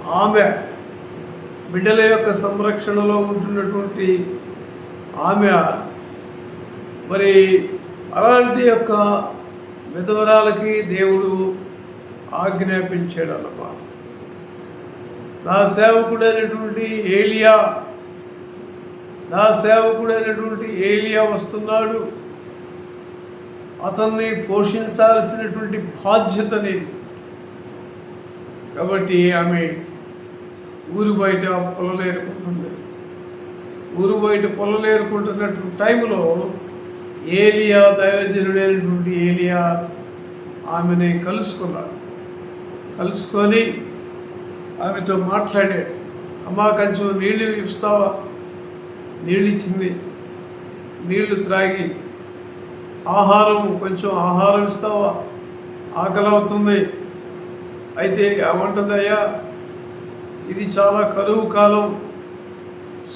ఆమె బిడ్డల యొక్క సంరక్షణలో ఉంటున్నటువంటి ఆమె మరి అలాంటి యొక్క విధవరాలకి దేవుడు ఆజ్ఞాపించాడు అన్నమాట. నా సేవకుడైనటువంటి ఏలియా వస్తున్నాడు, అతన్ని పోషించాల్సినటువంటి బాధ్యత అనేది. కాబట్టి ఆమె ఊరు బయట పొలలేరుకుంటున్నటువంటి టైంలో ఏలియా, దైవజనుడైనటువంటి ఏలియా ఆమెని కలుసుకొని ఆమెతో మాట్లాడాడు. అమ్మా, కొంచెం నీళ్ళు ఇస్తావా? నీళ్ళు ఇచ్చింది. నీళ్లు త్రాగి కొంచెం ఆహారం ఇస్తావా? ఆకలి అవుతుంది. అయితే ఏమంటుందయ్యా, ఇది చాలా కరువు కాలం,